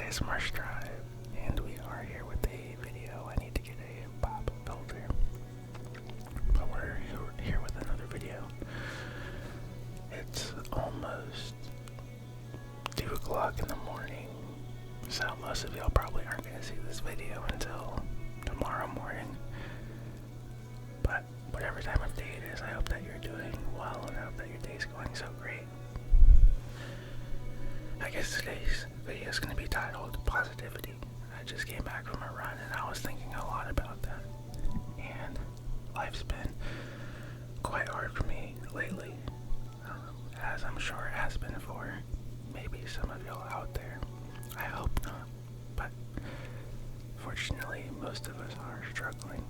It's Marsh Drive, and we are here with a video. I need to get a pop filter, but we're here with another video. It's almost 2 o'clock in the morning, so most of y'all probably aren't going to see this video until tomorrow morning. But whatever time of day it is, I hope that you're doing well, and I hope that your day's going so great. I guess today's video is going to be titled Positivity. I just came back from a run and I was thinking a lot about that. And life's been quite hard for me lately, as I'm sure it has been for maybe some of y'all out there. I hope not, but fortunately most of us are struggling.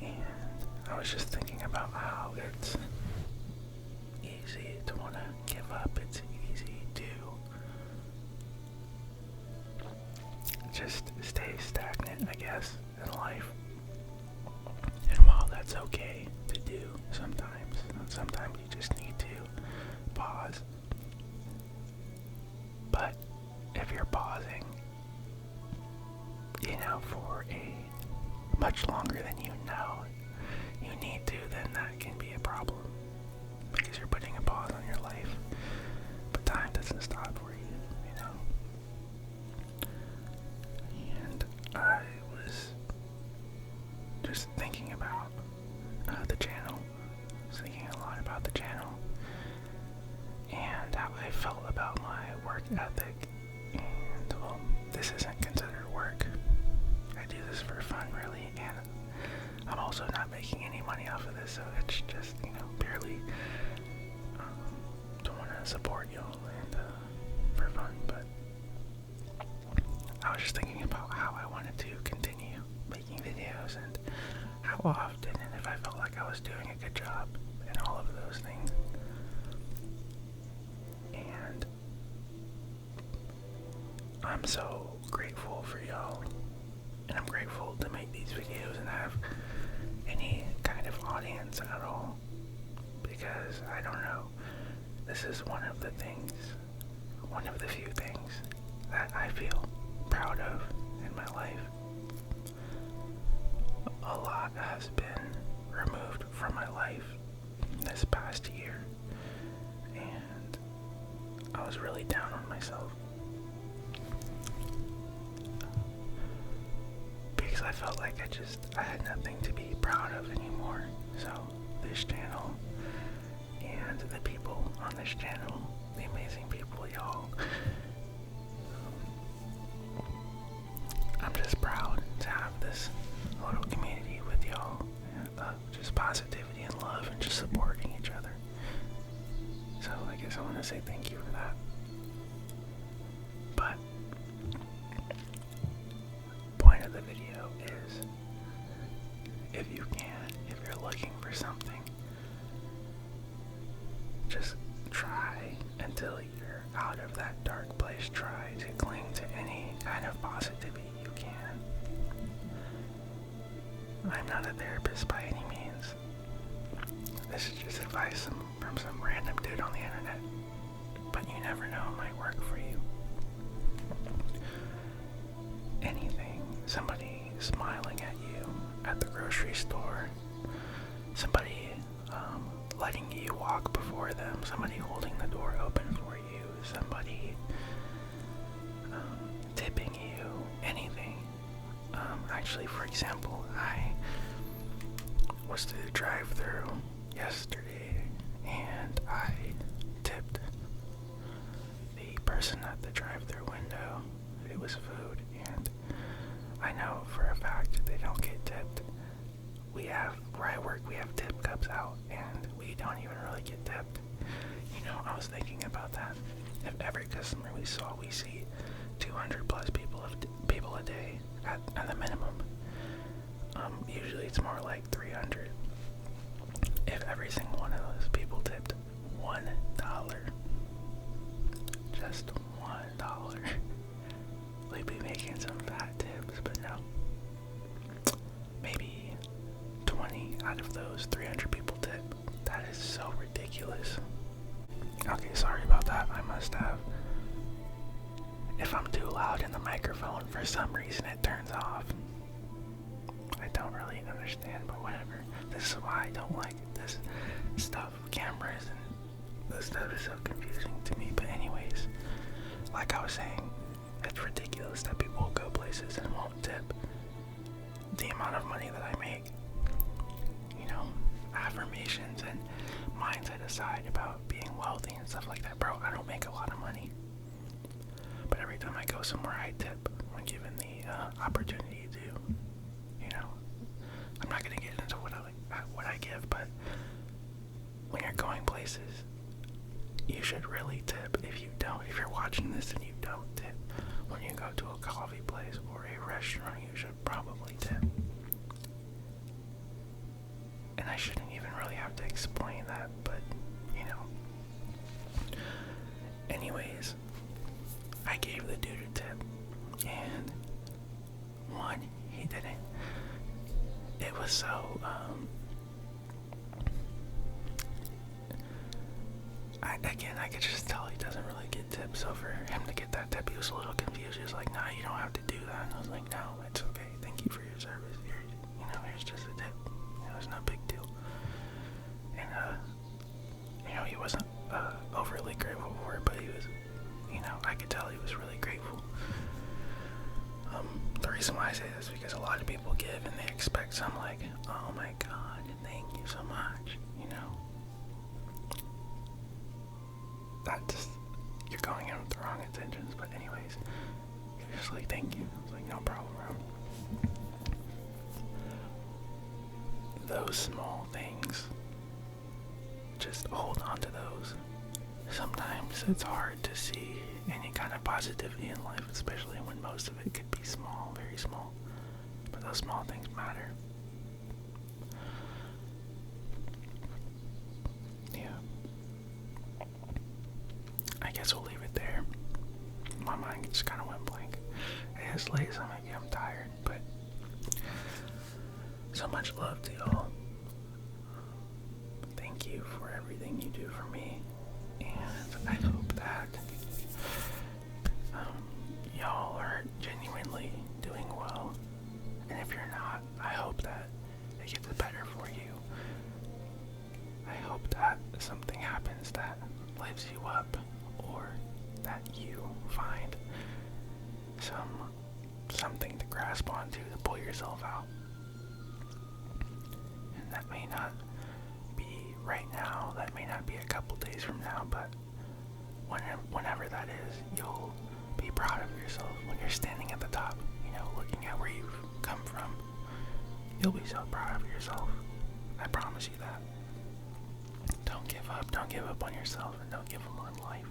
And I was just thinking about how it's easy to want to give up. It's easy to just stay stagnant, I guess, in life. And while that's okay to do sometimes you just need to pause. But if you're pausing, for a much longer than you need to, then that can be a problem. Because you're putting a pause on your life, but time doesn't stop for you, And I was just thinking about the channel. I was thinking a lot about the channel and how I felt about my work ethic. And well, this isn't considered work. I do this for fun, really, and I'm also not making any money off of this, so it's just, purely to want to support y'all and for fun. But I was just thinking about how I wanted to continue making videos and how often, and if I felt like I was doing a good job and all of those things. And I'm so grateful for y'all, and I'm grateful to make these videos and have any kind of audience at all, because I don't know, this is one of the few things that I feel proud of in my life. A lot has been removed from my life this past year, and I was really down on myself because I felt like I had nothing to be proud of anymore. So this channel and the people on this channel, the amazing people, y'all, I'm just proud to have this little community with y'all, just positivity and love and just supporting each other. So I guess I want to say thank you for that. But point of the video is, if you're looking for something, just try until you're out of that dark place. Try to cling to any kind of positivity you can. I'm not a therapist by any means. This is just advice from some random dude on the internet. But you never know, it might work for you. Anything, somebody smiling at you at the grocery store, somebody letting you walk before them, somebody holding the door open for you, somebody tipping you, anything. Actually, for example, I was to the drive-thru yesterday and I tipped the person at the drive-thru window. It was food, and I know for a fact they don't get tipped. Where I work, we have tip cups out, and we don't even really get tipped. I was thinking about that. If every customer we see 200 plus people a day at the minimum. Usually it's more like 300. If every single one of those people tipped $1, just $1, we'd be making some fat tips. But no, maybe 20 out of those 300 people tip. That is so ridiculous. Okay, sorry about that. I must have if I'm too loud in the microphone, for some reason it turns off. I don't really understand, but whatever. This is why I don't like this stuff, cameras, and this stuff is so confusing to me. But anyways, like I was saying, it's ridiculous that people go places and won't tip. The amount of money that I make, you know, affirmations and mindset aside about being wealthy and stuff like that, bro, I don't make a lot of money. But every time I go somewhere, I tip when given the opportunity to. You know, I'm not gonna get into what I give, but when you're going places, you should really tip. If you're watching this and you don't tip, when you go to a coffee place or a restaurant, you should probably tip. And I shouldn't even really have to explain that, but you know. Anyways, I gave the dude a tip, and one, he didn't. It was so, I could just tell he doesn't really get tips, so for him to get that tip, he was a little confused. He was like, nah, you don't have to do that. And I was like, no, it's okay. Thank you for your service. Here's just a tip. It's no big deal. And, he wasn't, overly grateful for it, but he was, I could tell he was really grateful. The reason why I say this is because a lot of people give and they expect some like, oh my god, thank you so much, That just, you're going in with the wrong intentions, but anyways, you're just like, thank you. It's like, no problem, bro. Those small things, just hold on to those. Sometimes it's hard to see any kind of positivity in life, especially when most of it could be small, very small. But those small things matter. Yeah. I guess we'll leave it there. My mind just kind of went blank. It's late, so maybe I'm tired, but so much love to y'all. Thank you for everything you do for me. And I hope that y'all are genuinely doing well. And if you're not, I hope that it gets better for you. I hope that something happens that lifts you up, or that you find something to grasp onto to pull yourself out. And that may not be right now, that may not be a couple days from now, but whenever that is, you'll be proud of yourself when you're standing at the top, looking at where you've come from. You'll be so proud of yourself. I promise you that. Don't give up on yourself, and don't give up on life.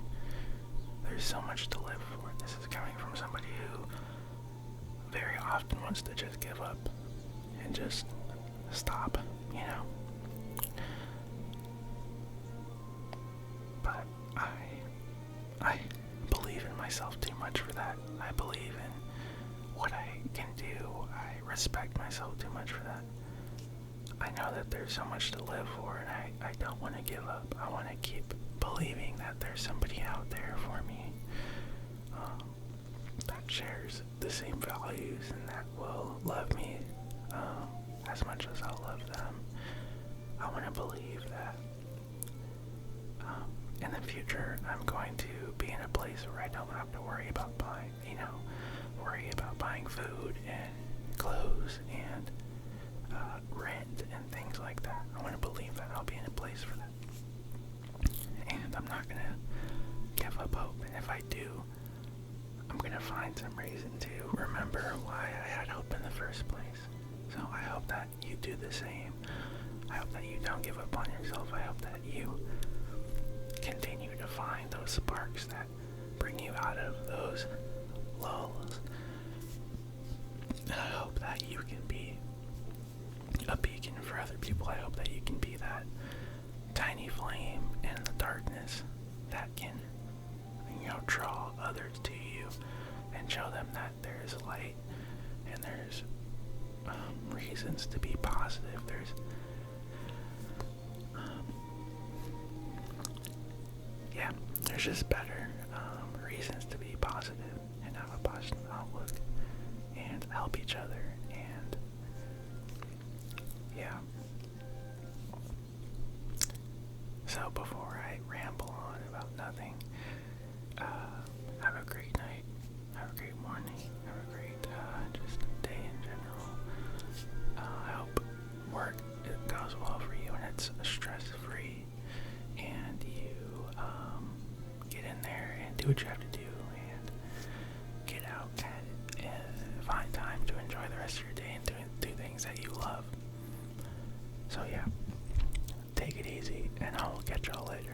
There's so much to live for. This is coming from somebody who very often wants to just give up and just stop, But I believe in myself too much for that. I believe in what I can do. I respect myself too much for that. I know that there's so much to live for, and I don't want to give up. I want to keep believing that there's somebody out there for me that shares the same values and that will love me as much as I'll love them. I want to believe that in the future I'm going to be in a place where I don't have to worry about buying food and clothes and rent and things like that. I want to believe that I'll be in a place for that. And I'm not going to give up hope. And if I do, I'm going to find some reason to remember why I had hope in the first place. So I hope that you do the same. I hope that you don't give up on yourself. I hope that you continue to find those sparks that bring you out of those lulls. And I hope that you can be a beacon for other people. I hope that you can be that tiny flame in the darkness that can, draw others to you and show them that there is light and there's reasons to be positive. There's just better reasons to be positive and have a positive outlook and help each other. And yeah. So before I ramble on about nothing, have a great night, have a great morning, have a great just day in general. I hope work goes well for you and it's stress-free, and you get in there and do what you have to do and get out and find time to enjoy the rest of your day and do things that you love. So yeah, take it easy, and I will catch y'all later.